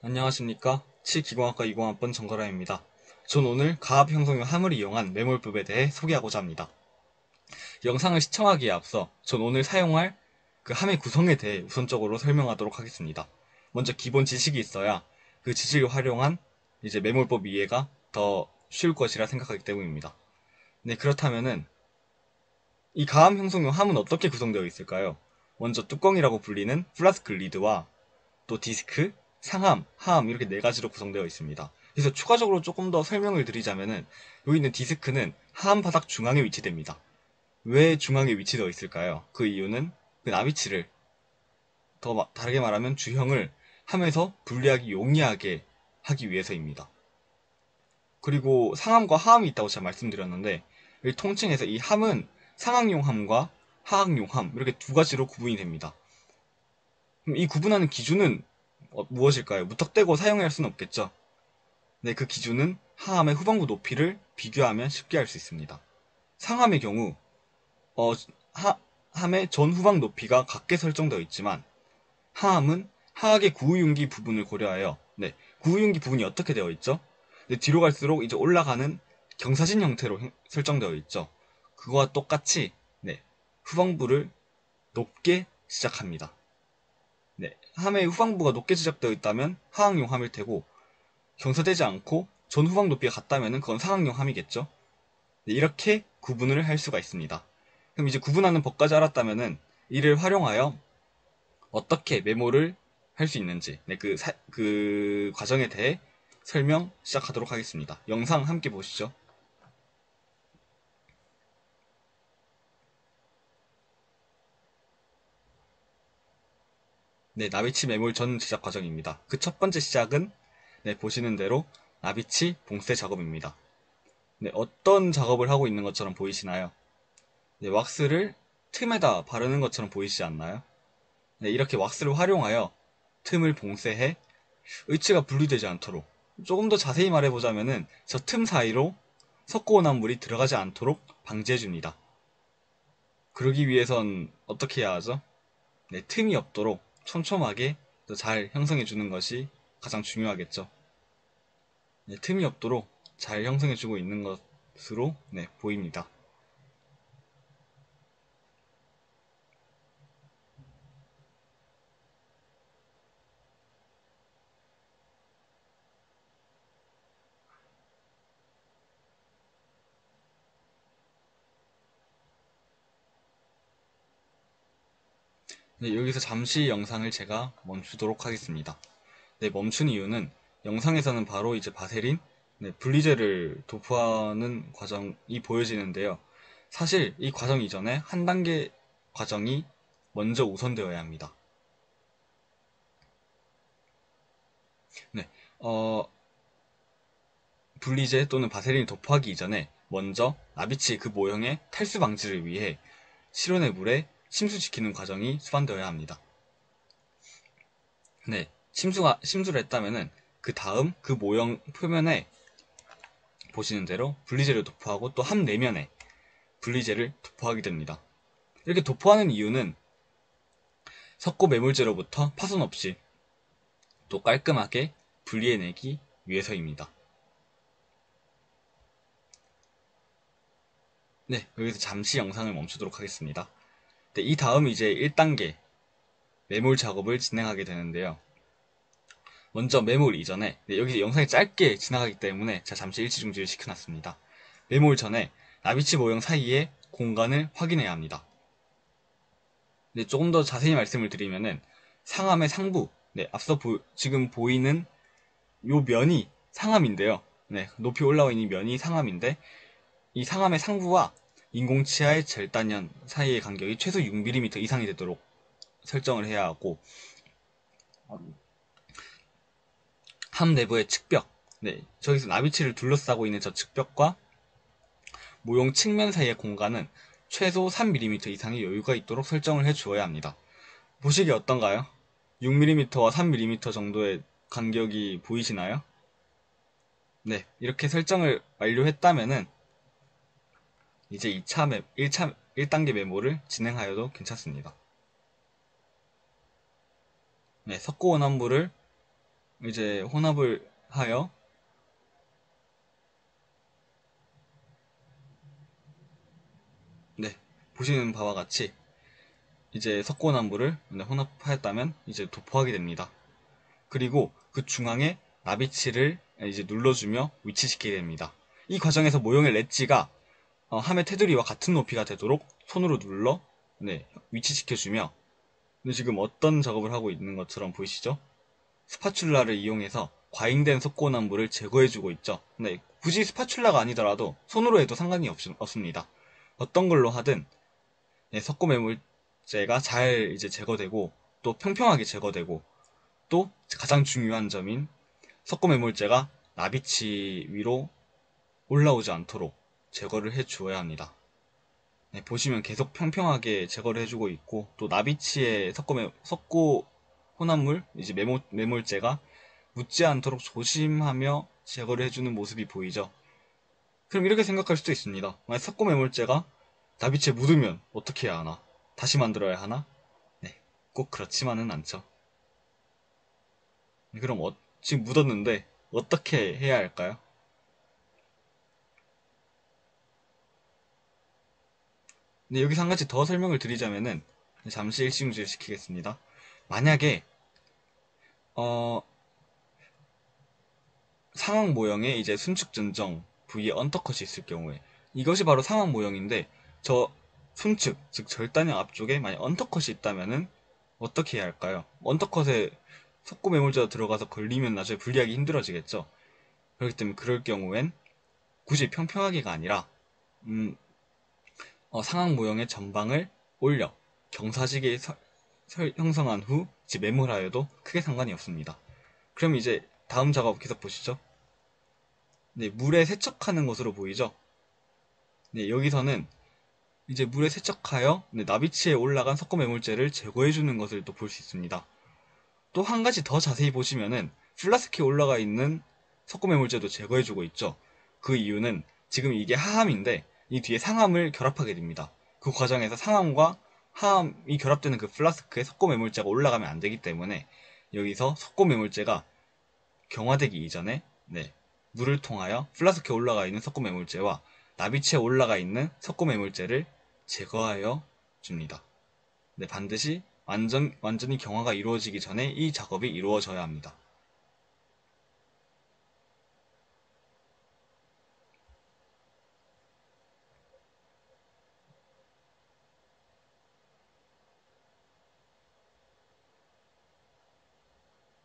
안녕하십니까. 치기공학과 20학번 정가람입니다. 전 오늘 가압형성용 함을 이용한 매몰법에 대해 소개하고자 합니다. 영상을 시청하기에 앞서 전 오늘 사용할 그 함의 구성에 대해 우선적으로 설명하도록 하겠습니다. 먼저 기본 지식이 있어야 그 지식을 활용한 이제 매몰법 이해가 더 쉬울 것이라 생각하기 때문입니다. 네, 그렇다면은 이 가압 형성용 함은 어떻게 구성되어 있을까요? 먼저 뚜껑이라고 불리는 플라스크 리드와 또 디스크, 상함, 하함 이렇게 네 가지로 구성되어 있습니다. 그래서 추가적으로 조금 더 설명을 드리자면은 여기 있는 디스크는 하함 바닥 중앙에 위치됩니다. 왜 중앙에 위치되어 있을까요? 그 이유는 그 나비치를 더 다르게 말하면 주형을 함에서 분리하기 용이하게 하기 위해서입니다. 그리고 상함과 하함이 있다고 제가 말씀드렸는데 통칭해서 이 함은 상악용 함과 하악용 함 이렇게 두 가지로 구분이 됩니다. 그럼 이 구분하는 기준은 무엇일까요? 무턱대고 사용할 수는 없겠죠. 네, 그 기준은 하함의 후방부 높이를 비교하면 쉽게 알 수 있습니다. 상함의 경우 어, 함의 전후방 높이가 같게 설정되어 있지만 하함은 하악의 구우융기 부분을 고려하여 네, 구우융기 부분이 어떻게 되어 있죠? 네, 뒤로 갈수록 이제 올라가는 경사진 형태로 설정되어 있죠. 그거와 똑같이 네, 후방부를 높게 시작합니다. 네, 함의 후방부가 높게 제작되어 있다면 하악용 함일 테고 경사되지 않고 전후방 높이가 같다면 그건 상악용 함이겠죠. 네, 이렇게 구분을 할 수가 있습니다. 그럼 이제 구분하는 법까지 알았다면 이를 활용하여 어떻게 메모를 할 수 있는지 네, 그 과정에 대해 설명 시작하도록 하겠습니다. 영상 함께 보시죠. 네, 나비치 메몰 전 제작 과정입니다. 그 첫 번째 시작은 네, 보시는 대로 나비치 봉쇄 작업입니다. 네, 어떤 작업을 하고 있는 것처럼 보이시나요? 네, 왁스를 틈에다 바르는 것처럼 보이시지 않나요? 네, 이렇게 왁스를 활용하여 틈을 봉쇄해 의치가 분리되지 않도록 조금 더 자세히 말해보자면은 저 틈 사이로 섞어온 물이 들어가지 않도록 방지해줍니다. 그러기 위해선 어떻게 해야 하죠? 네, 틈이 없도록 촘촘하게 잘 형성해주는 것이 가장 중요하겠죠. 네, 틈이 없도록 잘 형성해주고 있는 것으로 네, 보입니다. 네, 여기서 잠시 영상을 제가 멈추도록 하겠습니다. 네, 멈춘 이유는 영상에서는 바로 이제 바세린, 네, 분리제를 도포하는 과정이 보여지는데요. 사실 이 과정 이전에 한 단계 과정이 먼저 우선되어야 합니다. 네, 분리제 또는 바세린을 도포하기 이전에 먼저 나비치 그 모형의 탈수 방지를 위해 실온의 물에 침수시키는 과정이 수반되어야 합니다. 네, 심수를 했다면은 그 다음 그 모형 표면에 보시는 대로 분리제를 도포하고 또 함 내면에 분리제를 도포하게 됩니다. 이렇게 도포하는 이유는 석고 매물제로부터 파손 없이 또 깔끔하게 분리해내기 위해서입니다. 네, 여기서 잠시 영상을 멈추도록 하겠습니다. 네, 이 다음 이제 1단계 매몰 작업을 진행하게 되는데요. 먼저 매몰 이전에 여기서 영상이 짧게 지나가기 때문에 제가 잠시 일시중지를 시켜놨습니다. 매몰 전에 나비치 모형 사이에 공간을 확인해야 합니다. 네, 조금 더 자세히 말씀을 드리면은 상함의 상부, 네, 앞서 지금 보이는 요 면이 상함인데요. 네, 높이 올라와 있는 면이 상함인데 이 상함의 상부와 인공치아의 절단연 사이의 간격이 최소 6mm 이상이 되도록 설정을 해야 하고 함 내부의 측벽, 네, 저기서 나비치를 둘러싸고 있는 저 측벽과 모형 측면 사이의 공간은 최소 3mm 이상의 여유가 있도록 설정을 해 주어야 합니다. 보시기 어떤가요? 6mm와 3mm 정도의 간격이 보이시나요? 네, 이렇게 설정을 완료했다면은 이제 1단계 메모를 진행하여도 괜찮습니다. 네, 석고원환물을 이제 혼합을 하여 네, 보시는 바와 같이 이제 석고나무를 혼합하였다면 이제 도포하게 됩니다. 그리고 그 중앙에 나비치를 이제 눌러주며 위치시키게 됩니다. 이 과정에서 모형의 렛지가 함의 테두리와 같은 높이가 되도록 손으로 눌러 위치시켜주며 지금 어떤 작업을 하고 있는 것처럼 보이시죠? 스파츌라를 이용해서 과잉된 석고나무를 제거해주고 있죠. 네, 굳이 스파츌라가 아니더라도 손으로 해도 상관이 없습니다. 어떤 걸로 하든 석고매물제가 잘 이제 제거되고 또 평평하게 제거되고 또 가장 중요한 점인 석고매물제가 나비치 위로 올라오지 않도록 제거를 해 주어야 합니다. 네, 보시면 계속 평평하게 제거를 해주고 있고 또 나비치의 석고 혼합물 이제 매몰제가 묻지 않도록 조심하며 제거를 해주는 모습이 보이죠. 그럼 이렇게 생각할 수도 있습니다. 만약 석고 매몰제가 나비치에 묻으면 어떻게 해야 하나? 다시 만들어야 하나? 네, 꼭 그렇지만은 않죠. 그럼 지금 묻었는데 어떻게 해야 할까요? 네, 여기서 한 가지 더 설명을 드리자면은 잠시 일시중지를 시키겠습니다. 만약에 상황 모형에 이제 순축 전정 부위에 언터컷이 있을 경우에 이것이 바로 상황 모형인데 저 순축 즉 절단형 앞쪽에 만약 언터컷이 있다면은 어떻게 해야 할까요? 언터컷에 석고 매몰자가 들어가서 걸리면 나중에 분리하기 힘들어지겠죠. 그렇기 때문에 그럴 경우엔 굳이 평평하게가 아니라 상황 모형의 전방을 올려 경사지게 형성한 후 이제 매몰하여도 크게 상관이 없습니다. 그럼 이제 다음 작업 계속 보시죠. 네, 물에 세척하는 것으로 보이죠? 네, 여기서는 이제 물에 세척하여 나비치에 올라간 석고매물제를 제거해주는 것을 또 볼 수 있습니다. 또 한 가지 더 자세히 보시면은 플라스크에 올라가 있는 석고매물제도 제거해주고 있죠. 그 이유는 지금 이게 하함인데 이 뒤에 상함을 결합하게 됩니다. 그 과정에서 상함과 하함이 결합되는 그 플라스크에 석고매물제가 올라가면 안 되기 때문에 여기서 석고매물제가 경화되기 이전에 물을 통하여 플라스크에 올라가 있는 석고매물제와 나비치에 올라가 있는 석고매물제를 제거하여 줍니다. 반드시 완전히 경화가 이루어지기 전에 이 작업이 이루어져야 합니다.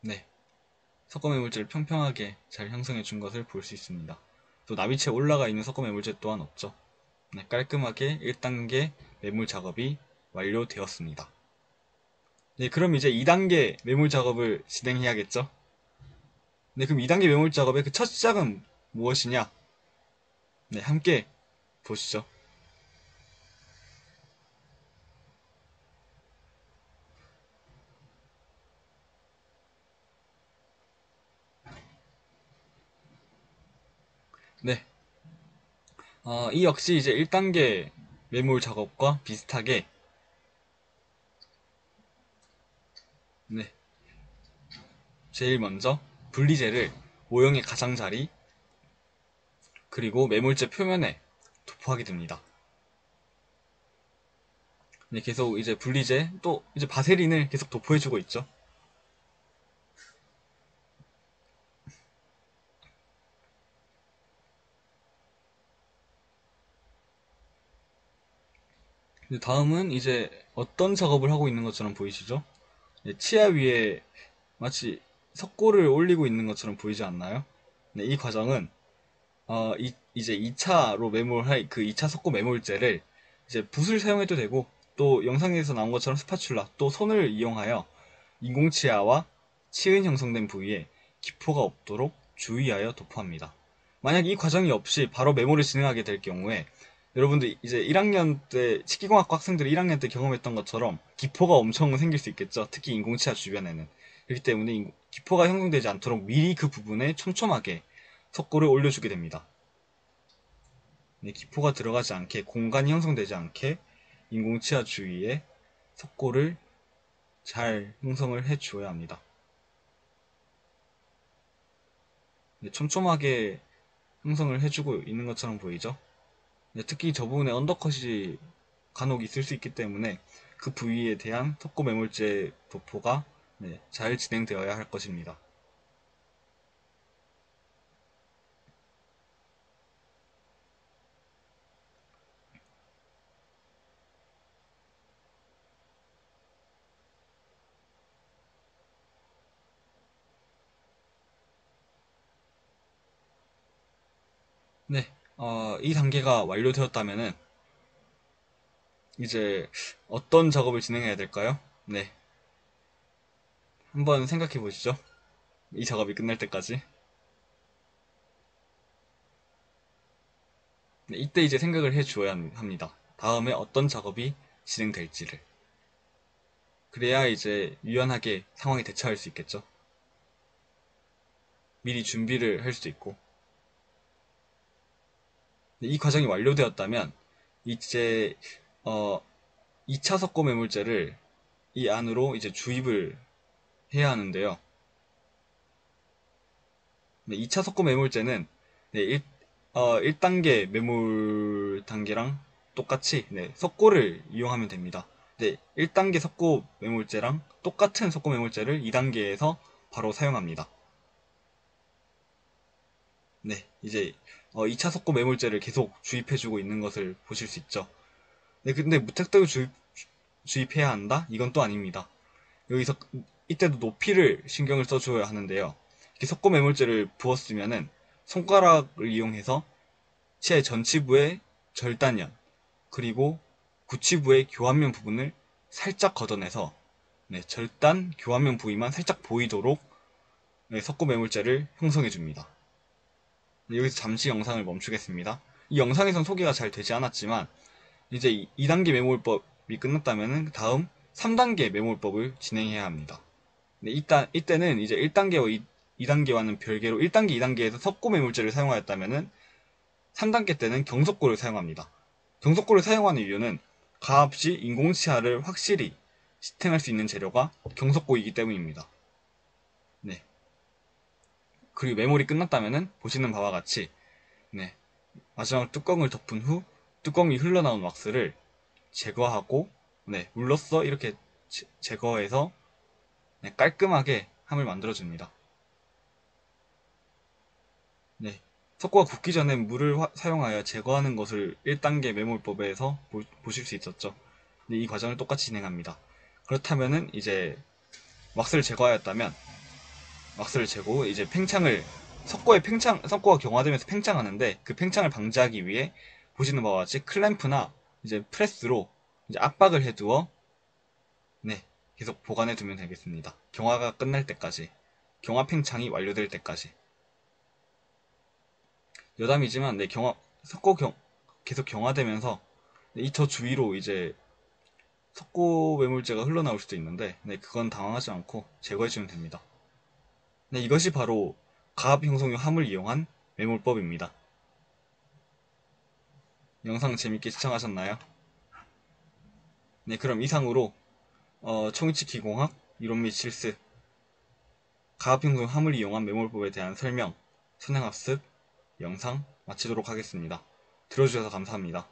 네, 석고매물제를 평평하게 잘 형성해 준 것을 볼 수 있습니다. 또 나비치에 올라가 있는 석고매물제 또한 없죠. 깔끔하게 1단계 매물 작업이 완료되었습니다. 네, 그럼 이제 2단계 매물 작업을 진행해야겠죠? 네, 그럼 2단계 매물 작업의 그 첫 시작은 무엇이냐? 네, 함께 보시죠. 네, 이 역시 이제 1단계 매몰 작업과 비슷하게 네, 제일 먼저 분리제를 모형의 가장자리 그리고 매몰제 표면에 도포하게 됩니다. 네, 계속 이제 분리제 또 이제 바세린을 계속 도포해주고 있죠. 다음은 이제 어떤 작업을 하고 있는 것처럼 보이시죠? 치아 위에 마치 석고를 올리고 있는 것처럼 보이지 않나요? 네, 이 과정은 이제 2차로 매몰할 그 2차 석고 매몰제를 이제 붓을 사용해도 되고 또 영상에서 나온 것처럼 스파츌라 또 손을 이용하여 인공치아와 치은 형성된 부위에 기포가 없도록 주의하여 도포합니다. 만약 이 과정이 없이 바로 매몰을 진행하게 될 경우에 여러분들 이제 1학년 때 식기공학과 학생들이 1학년 때 경험했던 것처럼 기포가 엄청 생길 수 있겠죠. 특히 인공치아 주변에는. 그렇기 때문에 기포가 형성되지 않도록 미리 그 부분에 촘촘하게 석고를 올려주게 됩니다. 기포가 들어가지 않게 공간이 형성되지 않게 인공치아 주위에 석고를 잘 형성을 해 주어야 합니다. 네, 촘촘하게 형성을 해주고 있는 것처럼 보이죠? 네, 특히 저 부분에 언더컷이 간혹 있을 수 있기 때문에 그 부위에 대한 석고 매몰제 도포가 네, 잘 진행되어야 할 것입니다. 네, 이 단계가 완료되었다면은 이제 어떤 작업을 진행해야 될까요? 네, 한번 생각해 보시죠. 이 작업이 끝날 때까지. 네, 이때 이제 생각을 해 주어야 합니다. 다음에 어떤 작업이 진행될지를. 그래야 이제 유연하게 상황에 대처할 수 있겠죠. 미리 준비를 할 수 있고. 이 과정이 완료되었다면 이제 2차 석고 매물제를 이 안으로 이제 주입을 해야 하는데요. 네, 2차 석고 매물제는 네, 1단계 매물 단계랑 똑같이 네, 석고를 이용하면 됩니다. 네, 1단계 석고 매물제랑 똑같은 석고 매물제를 2단계에서 바로 사용합니다. 네, 이제 2차 석고 매물제를 계속 주입해주고 있는 것을 보실 수 있죠. 네, 근데 무턱대고 주입해야 한다? 이건 또 아닙니다. 여기서 이때도 높이를 신경을 써줘야 하는데요. 이렇게 석고 매물제를 부었으면은 손가락을 이용해서 치아의 전치부의 절단면 그리고 구치부의 교환면 부분을 살짝 걷어내서 네, 절단 교환면 부위만 살짝 보이도록 네, 석고 매물제를 형성해 줍니다. 네, 여기서 잠시 영상을 멈추겠습니다. 이 영상에선 소개가 잘 되지 않았지만 이제 2단계 매몰법이 끝났다면 다음 3단계 매몰법을 진행해야 합니다. 네, 이때는 이제 1단계와 2단계와는 별개로 1단계, 2단계에서 석고 매물제를 사용하였다면 3단계 때는 경석고를 사용합니다. 경석고를 사용하는 이유는 가압시 인공치아를 확실히 지탱할 수 있는 재료가 경석고이기 때문입니다. 네. 그리고 매몰이 끝났다면 보시는 바와 같이 네, 마지막 뚜껑을 덮은 후 뚜껑이 흘러나온 왁스를 제거하고 네, 물로써 이렇게 제거해서 네, 깔끔하게 함을 만들어줍니다. 네, 석고가 굳기 전에 물을 사용하여 제거하는 것을 1단계 매몰법에서 보실 수 있었죠. 네, 이 과정을 똑같이 진행합니다. 그렇다면은 이제 왁스를 제거하였다면 왁스를 제거 후 이제 석고가 경화되면서 팽창하는데 그 팽창을 방지하기 위해 보시는 바와 같이 클램프나 이제 프레스로 이제 압박을 해두어 네, 계속 보관해 두면 되겠습니다. 경화가 끝날 때까지, 경화 팽창이 완료될 때까지. 여담이지만 네, 계속 경화되면서 네, 이 저 주위로 이제 석고 매물제가 흘러나올 수도 있는데 네, 그건 당황하지 않고 제거해 주면 됩니다. 네, 이것이 바로 가압 형성용 함을 이용한 매몰법입니다. 영상 재밌게 시청하셨나요? 네, 그럼 이상으로 총이치 기공학 이론 및 실습 가압 형성 함을 이용한 매몰법에 대한 설명, 선행학습 영상 마치도록 하겠습니다. 들어주셔서 감사합니다.